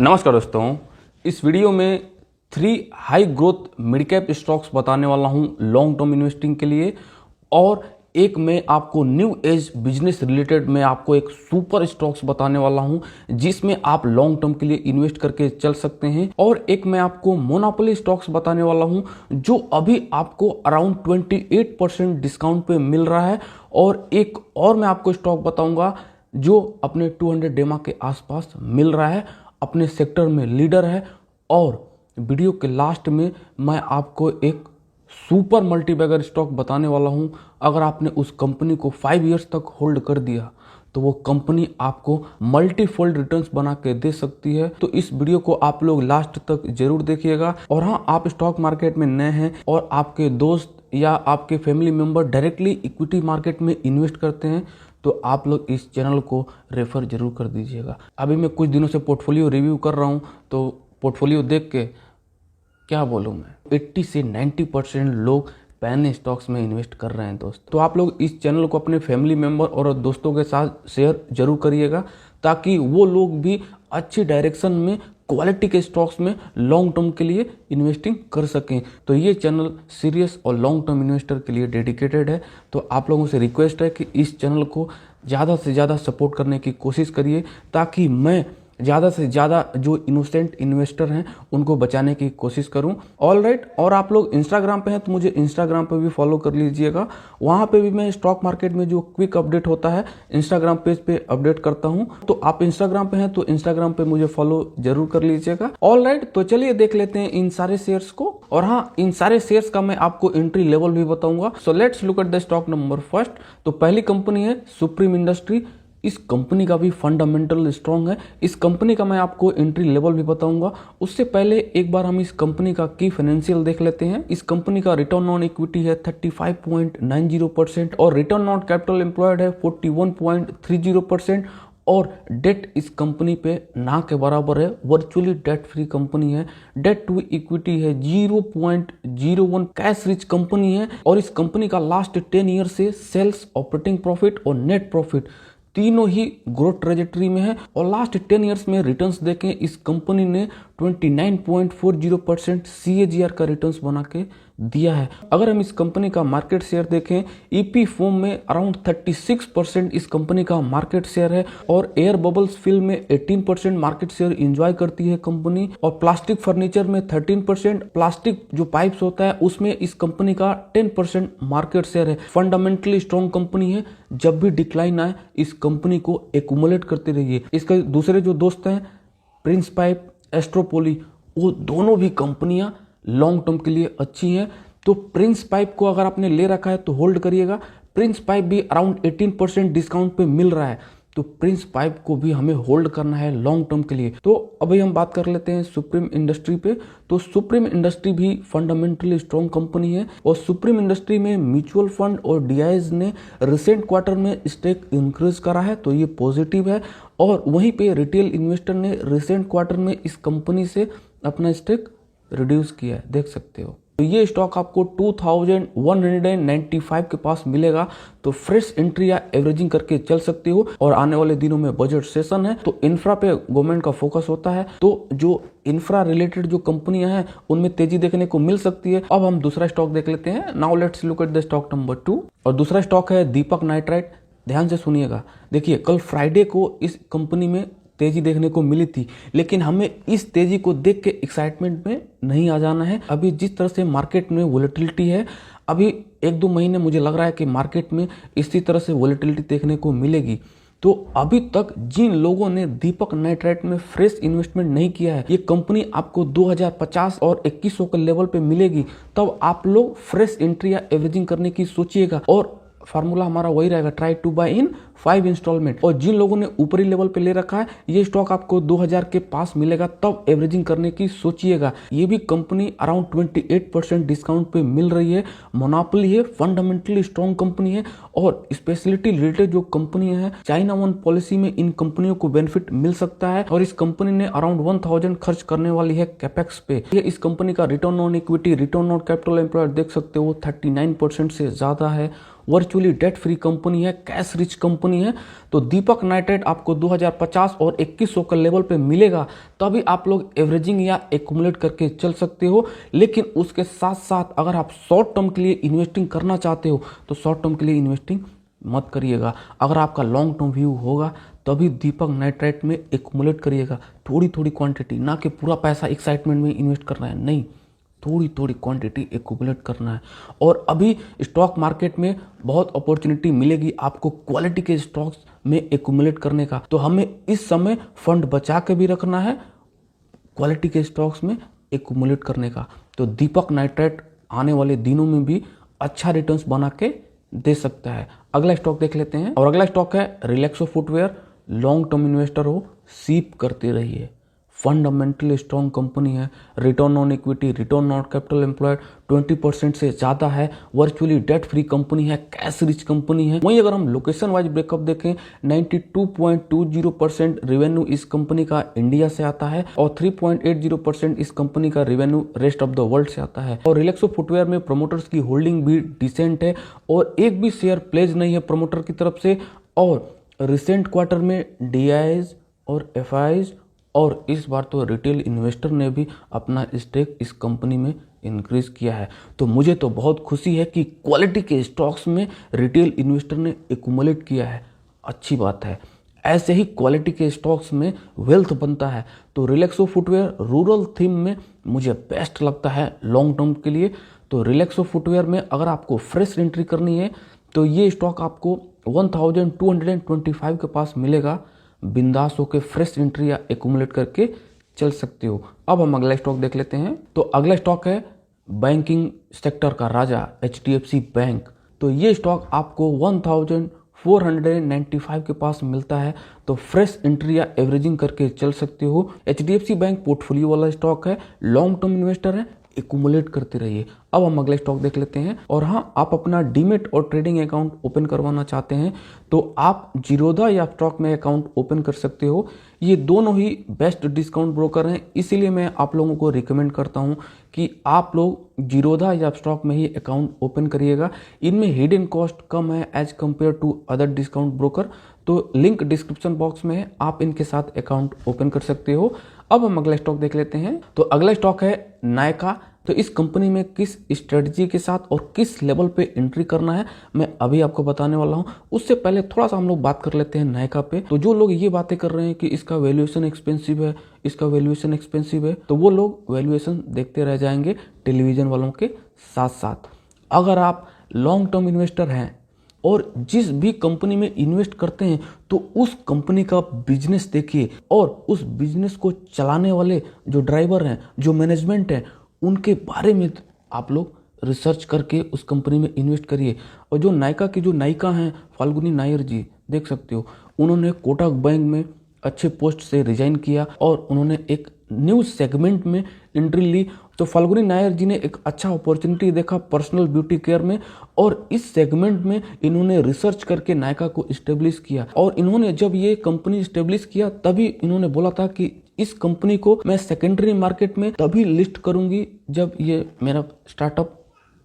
नमस्कार दोस्तों, इस वीडियो में 3 high growth mid cap stocks बताने वाला हूं लॉन्ग टर्म इन्वेस्टिंग के लिए। और एक मैं आपको न्यू एज बिजनेस रिलेटेड मैं आपको एक सुपर स्टॉक्स बताने वाला हूं जिसमें आप लॉन्ग टर्म के लिए इन्वेस्ट करके चल सकते हैं। और एक मैं आपको मोनोपोली स्टॉक्स बताने वाला हूं जो अभी आपको अराउंड 28% डिस्काउंट पे मिल रहा है। और एक और मैं आपको स्टॉक बताऊंगा जो अपने 200 डेमा के आसपास मिल रहा है, अपने सेक्टर में लीडर है। और वीडियो के लास्ट में मैं आपको एक सुपर मल्टीबैगर स्टॉक बताने वाला हूं। अगर आपने उस कंपनी को 5 इयर्स तक होल्ड कर दिया तो वो कंपनी आपको मल्टीफोल्ड रिटर्न्स बना के दे सकती है। तो इस वीडियो को आप लोग लास्ट तक जरूर देखिएगा। और हाँ, आप स्टॉक मार्केट में नए हैं और आपके दोस्त या आपके family member directly equity market में इन्वेस्ट करते हैं तो आप लोग इस चैनल को रेफर जरूर कर दीजिएगा। अभी मैं कुछ दिनों से पोर्टफोलियो रिव्यू कर रहा हूँ तो पोर्टफोलियो देख के क्या बोलूँ मैं, 80 से 90% लोग पैन स्टॉक्स में इन्वेस्ट कर रहे हैं दोस्त। तो आप लोग इस चैनल को अपने फैमिली मेंबर और दोस्तों के साथ शेयर जरूर करिएगा ताकि वो लोग भी अच्छी डायरेक्शन में क्वालिटी के स्टॉक्स में लॉन्ग टर्म के लिए इन्वेस्टिंग कर सकें। तो ये चैनल सीरियस और लॉन्ग टर्म इन्वेस्टर के लिए डेडिकेटेड है। तो आप लोगों से रिक्वेस्ट है कि इस चैनल को ज़्यादा से ज़्यादा सपोर्ट करने की कोशिश करिए ताकि मैं ज़्यादा से ज़्यादा जो इनोसेंट इन्वेस्टर हैं उनको बचाने की कोशिश करूं। ऑल राइट, और आप लोग इंस्टाग्राम पे हैं तो मुझे इंस्टाग्राम पे भी फॉलो कर लीजिएगा। वहाँ पे भी मैं स्टॉक मार्केट में जो क्विक अपडेट होता है इंस्टाग्राम पेज पे अपडेट करता हूं। तो आप इंस्टाग्राम पे हैं तो इंस्टाग्राम पे मुझे फॉलो जरूर कर लीजिएगा। ऑल राइट, तो चलिए देख लेते हैं इन सारे शेयर्स को। और हाँ, इन सारे शेयर्स का मैं आपको एंट्री लेवल भी बताऊंगा। So let's look at the stock number first. तो पहली कंपनी है सुप्रीम इंडस्ट्री। इस कंपनी का भी फंडामेंटल स्ट्रांग है। इस कंपनी का मैं आपको एंट्री लेवल भी बताऊंगा। उससे पहले एक बार हम इस कंपनी का की फाइनेंशियल देख लेते हैं। इस कंपनी का रिटर्न ऑन इक्विटी है 35.90% और रिटर्न ऑन कैपिटल एम्प्लॉयड है 41.30% और डेट इस कंपनी पे ना के बराबर है। वर्चुअली डेट फ्री कंपनी है। डेट टू इक्विटी है 0.01। कैश रिच कंपनी है और इस कंपनी का लास्ट 10 ईयर से सेल्स, ऑपरेटिंग प्रॉफिट और नेट प्रॉफिट तीनों ही ग्रोथ ट्रेजेक्टरी में है। और लास्ट 10 इयर्स में रिटर्न्स देखें, इस कंपनी ने 29.40% CAGR का रिटर्न्स बना के दिया है। अगर हम इस कंपनी का मार्केट शेयर देखें, ईपी फोम में अराउंड 36% इस कंपनी का मार्केट शेयर है और एयर बबल्स फिल्म में 18% मार्केट शेयर एंजॉय करती है कंपनी। और प्लास्टिक फर्नीचर में 13%, प्लास्टिक जो पाइप्स होता है उसमें इस कंपनी का 10% मार्केट शेयर है। फंडामेंटली स्ट्रॉन्ग कंपनी है। जब भी डिक्लाइन आए इस कंपनी को एक्यूमुलेट करते रहिए। इसके दूसरे जो दोस्त हैं प्रिंस पाइप, एस्ट्रोपोली, वो दोनों भी कंपनियां लॉन्ग टर्म के लिए अच्छी हैं। तो प्रिंस पाइप को अगर आपने ले रखा है तो होल्ड करिएगा। प्रिंस पाइप भी अराउंड 18% डिस्काउंट पे मिल रहा है तो प्रिंस पाइप को भी हमें होल्ड करना है लॉन्ग टर्म के लिए। तो अभी हम बात कर लेते हैं सुप्रीम इंडस्ट्री पे। तो सुप्रीम इंडस्ट्री भी फंडामेंटली स्ट्रॉन्ग कंपनी है और सुप्रीम इंडस्ट्री में म्यूचुअल फंड और DIs ने रिसेंट क्वार्टर में स्टेक इंक्रीज करा है तो ये पॉजिटिव है। और वहीं पे रिटेल इन्वेस्टर ने रिसेंट क्वार्टर में इस कंपनी से अपना स्टेक रिड्यूस किया है, देख सकते हो। तो ये स्टॉक आपको 2195 के पास मिलेगा। तो फ्रेश एंट्री या एवरेजिंग करके चल सकते हो। और आने वाले दिनों में बजट सेशन है तो इंफ्रा पे गवर्नमेंट का फोकस होता है तो जो इंफ्रा रिलेटेड जो कंपनियां हैं उनमें तेजी देखने को मिल सकती है। अब हम दूसरा स्टॉक देख लेते हैं। Now let's look at the stock number 2 और दूसरा स्टॉक है दीपक नाइट्राइट। ध्यान से सुनिएगा। देखिए, कल फ्राइडे को इस कंपनी में तेजी देखने को मिली थी लेकिन हमें इस तेजी को देख के एक्साइटमेंट में नहीं आ जाना है। अभी जिस तरह से मार्केट में वोलेटिलिटी है, अभी 1-2 महीने मुझे लग रहा है कि मार्केट में इसी तरह से वोलेटिलिटी देखने को मिलेगी। तो अभी तक जिन लोगों ने दीपक नाइट्राइट में फ्रेश इन्वेस्टमेंट नहीं किया है, ये कंपनी आपको 2050 और 2100 के लेवल पे मिलेगी। तब आप लोग फ्रेश एंट्री या एवरेजिंग करने की सोचिएगा। और फार्मूला हमारा वही रहेगा, try to buy in 5 instalment. और जिन लोगों ने ऊपरी लेवल पे ले रखा है ये स्टॉक आपको 2000 के पास मिलेगा तब एवरेजिंग करने की सोचिएगा। ये भी कंपनी अराउंड 28% डिस्काउंट पे मिल रही है। मोनोपोली है, फंडामेंटली स्ट्रॉन्ग कंपनी है और स्पेशलिटी रिलेटेड जो कंपनी है चाइना 1 पॉलिसी में इन कंपनियों को बेनिफिट मिल सकता है। और इस कंपनी ने अराउंड 1000 खर्च करने वाली है कैपेक्स पे। ये इस कंपनी का return on equity, return on capital employed देख सकते हो 39% से ज्यादा है। वर्चुअली डेट फ्री कंपनी है, कैश रिच कंपनी है। तो दीपक नाइट्राइट आपको 2050 और 2100 का लेवल पे मिलेगा, तभी आप लोग एवरेजिंग या एक्यूमुलेट करके चल सकते हो। लेकिन उसके साथ साथ अगर आप शॉर्ट टर्म के लिए इन्वेस्टिंग करना चाहते हो तो शॉर्ट टर्म के लिए इन्वेस्टिंग मत करिएगा। अगर आपका लॉन्ग टर्म व्यू होगा तभी दीपक नाइट्राइट में एक्यूमुलेट करिएगा, थोड़ी थोड़ी क्वांटिटी, ना कि पूरा पैसा एक्साइटमेंट में इन्वेस्ट करना है, नहीं, थोड़ी थोड़ी क्वांटिटी एक्यूमुलेट करना है। और अभी स्टॉक मार्केट में बहुत अपॉर्चुनिटी मिलेगी आपको क्वालिटी के स्टॉक्स में एक्यूमुलेट करने का, तो हमें इस समय फंड बचा के भी रखना है क्वालिटी के स्टॉक्स में एक्यूमुलेट करने का। तो दीपक नाइट्राइट आने वाले दिनों में भी अच्छा रिटर्न्स बना के दे सकता है। अगला स्टॉक देख लेते हैं, और अगला स्टॉक है Relaxo footwear. Long term investor हो, सीप करते रहिए, फंडामेंटली स्ट्रॉन्ग कंपनी है। Return on equity, return on capital employed 20% से ज़्यादा है, वर्चुअली डेट फ्री कंपनी है, कैश रिच कंपनी है। वहीं अगर हम लोकेशन वाइज ब्रेकअप देखें, 92.20% रेवेन्यू इस कंपनी का इंडिया से आता है और 3.80% इस कंपनी का revenue rest of the world से आता है। और रिलैक्सो फुटवेयर में प्रमोटर्स की होल्डिंग भी डिसेंट है और एक भी शेयर प्लेज नहीं है प्रमोटर की तरफ से। और रिसेंट क्वार्टर में डीआईज और एफआईज और इस बार तो रिटेल इन्वेस्टर ने भी अपना स्टेक इस कंपनी में इंक्रीज किया है। तो मुझे तो बहुत खुशी है कि क्वालिटी के स्टॉक्स में रिटेल इन्वेस्टर ने एक्यूमुलेट किया है, अच्छी बात है। ऐसे ही क्वालिटी के स्टॉक्स में वेल्थ बनता है। तो रिलैक्सो फुटवेयर रूरल थीम में मुझे बेस्ट लगता है लॉन्ग टर्म के लिए। तो रिलैक्सो फुटवेयर में अगर आपको फ्रेश एंट्री करनी है तो ये स्टॉक आपको 1225 के पास मिलेगा, बिंदास होकर फ्रेश एंट्री या एक्यूमुलेट करके चल सकते हो। अब हम अगला स्टॉक देख लेते हैं। तो अगला स्टॉक है बैंकिंग सेक्टर का राजा HDFC बैंक। तो ये स्टॉक आपको 1495 के पास मिलता है, तो फ्रेश एंट्री या एवरेजिंग करके चल सकते हो। HDFC बैंक पोर्टफोलियो वाला स्टॉक है, लॉन्ग टर्म इन्वेस्टर है, एक्यूमुलेट करते रहिए। अब हम अगले स्टॉक देख लेते हैं। और हाँ, आप अपना डीमेट और ट्रेडिंग अकाउंट ओपन करवाना चाहते हैं तो आप जीरोधा या स्टॉक में अकाउंट ओपन कर सकते हो। ये दोनों ही बेस्ट डिस्काउंट ब्रोकर हैं, इसीलिए मैं आप लोगों को रिकमेंड करता हूं कि आप लोग जीरोधा या स्टॉक में ही अकाउंट ओपन करिएगा। इनमें हिडन कॉस्ट कम है as compare to other discount broker. तो लिंक डिस्क्रिप्शन बॉक्स में है, आप इनके साथ अकाउंट ओपन कर सकते हो। अब हम अगला स्टॉक देख लेते हैं। तो अगला स्टॉक है नायका। तो इस कंपनी में किस स्ट्रेटजी के साथ और किस लेवल पे एंट्री करना है मैं अभी आपको बताने वाला हूं। उससे पहले थोड़ा सा हम लोग बात कर लेते हैं नायका पे। तो जो लोग ये बातें कर रहे हैं कि इसका वैल्यूएशन एक्सपेंसिव है, इसका वैल्यूएशन एक्सपेंसिव है, तो वो लोग वैल्यूएशन देखते रह जाएंगे टेलीविजन वालों के साथ साथ। अगर आप लॉन्ग टर्म इन्वेस्टर हैं और जिस भी कंपनी में इन्वेस्ट करते हैं तो उस कंपनी का बिजनेस देखिए और उस बिजनेस को चलाने वाले जो ड्राइवर हैं, जो मैनेजमेंट है, उनके बारे में आप लोग रिसर्च करके उस कंपनी में इन्वेस्ट करिए। और जो नायका की जो नायिका हैं फाल्गुनी नायर जी, देख सकते हो, उन्होंने कोटक बैंक में अच्छे पोस्ट से रिजाइन किया और उन्होंने एक न्यू सेगमेंट में एंट्री ली। तो फाल्गुनी नायर जी ने एक अच्छा अपॉर्चुनिटी देखा पर्सनल ब्यूटी केयर में और इस सेगमेंट में इन्होंने रिसर्च करके नायका को इस्टेब्लिश किया। और इन्होंने जब ये कंपनी इस्टेब्लिश किया तभी इन्होंने बोला था कि इस कंपनी को मैं सेकेंडरी मार्केट में तभी लिस्ट करूंगी जब ये मेरा स्टार्टअप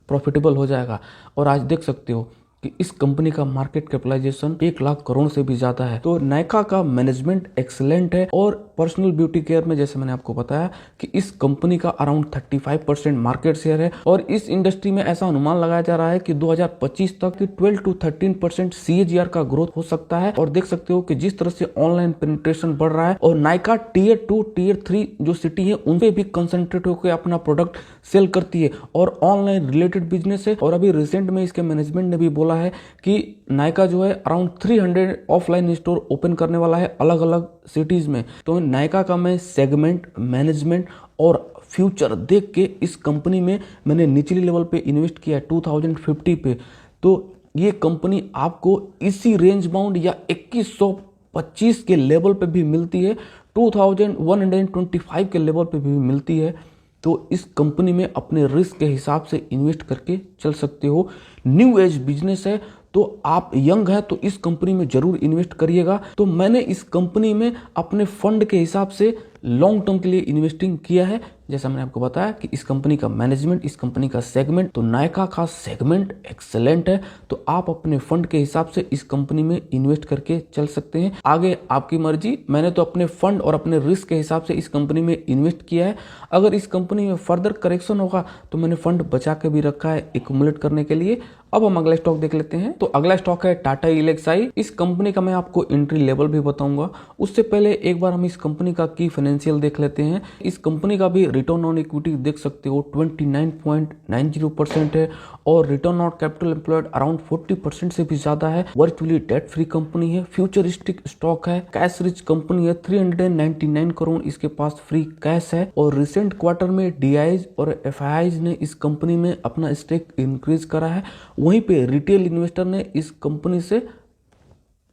प्रॉफिटेबल हो जाएगा। और आज देख सकते हो कि इस कंपनी का मार्केट कैपिटलाइजेशन 1 लाख करोड़ से भी ज्यादा है। तो नायका का मैनेजमेंट एक्सीलेंट है और पर्सनल ब्यूटी केयर में जैसे मैंने आपको बताया कि इस कंपनी का अराउंड 35% मार्केट शेयर है। और इस इंडस्ट्री में ऐसा अनुमान लगाया जा रहा है कि 2025 तक 12 to 13% CAGR का ग्रोथ हो सकता है। और देख सकते हो कि जिस तरह से ऑनलाइन पेनिट्रेशन बढ़ रहा है और नायका टियर 2 टियर 3 जो सिटी है उन पे भी कंसंट्रेट होकर अपना प्रोडक्ट सेल करती है और ऑनलाइन रिलेटेड बिजनेस है। और अभी रिसेंट में इसके मैनेजमेंट ने भी बोला है कि नायका जो है अराउंड 300 ऑफलाइन स्टोर ओपन करने वाला है अलग अलग सिटीज में। तो नायका का मैं सेगमेंट, मैनेजमेंट और फ्यूचर देख के इस कंपनी में मैंने निचली लेवल पे इन्वेस्ट किया है 2050 पे। तो ये कंपनी आपको इसी रेंज बाउंड या 2125 के लेवल पे भी मिलती है, 2125 के लेवल पे भी मिलती है। तो इस कंपनी में अपने रिस्क के हिसाब से इन्वेस्ट करके चल सकते हो। न्यू एज बिजनेस है तो आप यंग हैं तो इस कंपनी में जरूर इन्वेस्ट करिएगा। तो मैंने इस कंपनी में अपने फंड के हिसाब से लॉन्ग टर्म के लिए इन्वेस्टिंग किया है। जैसा मैंने आपको बताया कि इस कंपनी का मैनेजमेंट, इस कंपनी का सेगमेंट, तो नायका का सेगमेंट एक्सेलेंट है। तो आप अपने फंड के हिसाब से इस कंपनी में इन्वेस्ट करके चल सकते हैं। आगे आपकी मर्जी। मैंने तो अपने फंड और अपने रिस्क के हिसाब से इस कंपनी में इन्वेस्ट किया है। अगर इस कंपनी में फर्दर करेक्शन होगा तो मैंने फंड बचा के भी रखा है एक्यूमुलेट करने के लिए। अब हम अगला स्टॉक देख लेते हैं। तो अगला स्टॉक है टाटा एल्क्साई। इस कंपनी का मैं आपको एंट्री लेवल भी बताऊंगा। उससे पहले एक बार हम इस कंपनी का की फाइनेंशियल देख लेते हैं। इस कंपनी का भी रिटर्न ऑन इक्विटी देख सकते हो 29.90% है और return on capital employed around 40% से भी ज्यादा है। वर्चुअली डेट फ्री कंपनी है, फ्यूचरिस्टिक स्टॉक है, कैश रिच कंपनी है। 399 करोड़ इसके पास फ्री कैश है और रिसेंट क्वार्टर में डीआईज और एफआईज ने इस कंपनी में अपना स्टेक इंक्रीज करा है। वहीं पे रिटेल इन्वेस्टर ने इस कंपनी से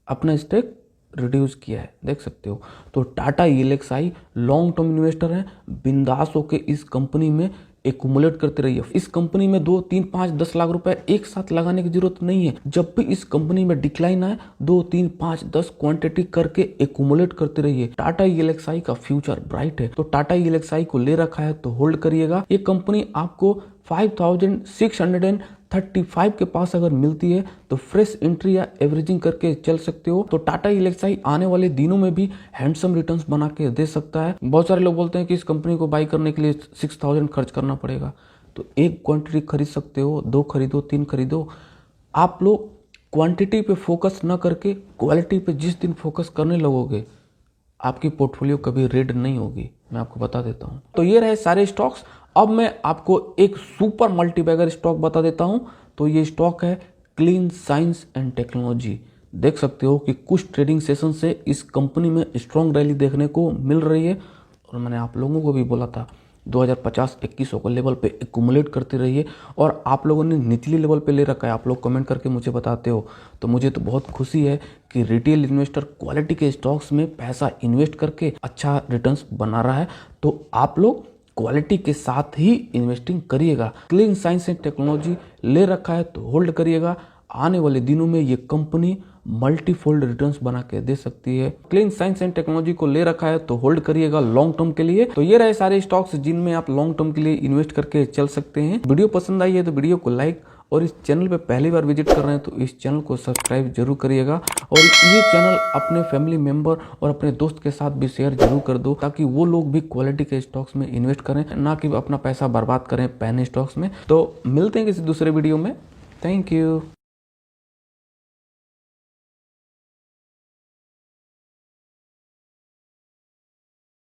अपना स्टेक रिड्यूस किया है, देख सकते हो। तो टाटा एल्क्साई लॉन्ग टर्म इन्वेस्टर हैं, बिंदास होके इस कंपनी में एक्यूमुलेट करते रहिए। इस कंपनी में 2, 3, 5, 10 लाख रुपए एक साथ लगाने की जरूरत नहीं है। जब भी इस कंपनी में डिक्लाइन आए 2, 3, 5, 10 क्वांटिटी करके एक्यूमुलेट करते रहिए। टाटा एल्क्साई का फ्यूचर ब्राइट है। तो टाटा एल्क्साई को ले रखा है तो होल्ड करिएगा। ये कंपनी आपको 5635 के पास अगर मिलती है तो फ्रेश एंट्री या एवरेजिंग करके चल सकते हो। तो टाटा एल्क्साई आने वाले दिनों में भी हैंडसम रिटर्न्स बना के दे सकता है। बहुत सारे लोग बोलते हैं कि इस कंपनी को बाई करने के लिए 6000 खर्च करना पड़ेगा। तो एक क्वांटिटी खरीद सकते हो, 2 खरीदो, 3 खरीदो। आप लोग क्वांटिटी पे फोकस ना करके क्वालिटी पे जिस दिन फोकस करने लगोगे आपकी पोर्टफोलियो कभी रेड नहीं होगी, मैं आपको बता देता हूं। तो ये रहे सारे स्टॉक्स। अब मैं आपको एक सुपर मल्टीबैगर स्टॉक बता देता हूं। तो ये स्टॉक है क्लीन साइंस एंड टेक्नोलॉजी। देख सकते हो कि कुछ ट्रेडिंग सेशन से इस कंपनी में स्ट्रॉन्ग रैली देखने को मिल रही है और मैंने आप लोगों को भी बोला था 2050-2100 के लेवल पे एक्यूमुलेट करते रहिए और आप लोगों ने निचली लेवल पे ले रखा है। आप लोग कमेंट करके मुझे बताते हो तो मुझे तो बहुत खुशी है कि रिटेल इन्वेस्टर क्वालिटी के स्टॉक्स में पैसा इन्वेस्ट करके अच्छा रिटर्न्स बना रहा है। तो आप लोग क्वालिटी के साथ ही इन्वेस्टिंग करिएगा। क्लीन साइंस एंड टेक्नोलॉजी ले रखा है तो होल्ड करिएगा। आने वाले दिनों में ये कंपनी मल्टीफोल्ड रिटर्न्स बना के दे सकती है। क्लीन साइंस एंड टेक्नोलॉजी को ले रखा है तो होल्ड करिएगा लॉन्ग टर्म के लिए। तो ये रहे सारे स्टॉक्स जिनमें आप लॉन्ग टर्म के लिए इन्वेस्ट करके चल सकते हैं। वीडियो पसंद आई है तो वीडियो को लाइक और इस चैनल पे पहली बार विजिट कर रहे हैं तो इस चैनल को सब्सक्राइब जरूर करिएगा और ये चैनल अपने फैमिली मेंबर और अपने दोस्त के साथ भी शेयर जरूर कर दो ताकि वो लोग भी क्वालिटी के स्टॉक्स में इन्वेस्ट करें, ना कि अपना पैसा बर्बाद करें पैन स्टॉक्स में। तो मिलते हैं किसी दूसरे वीडियो में। Thank you.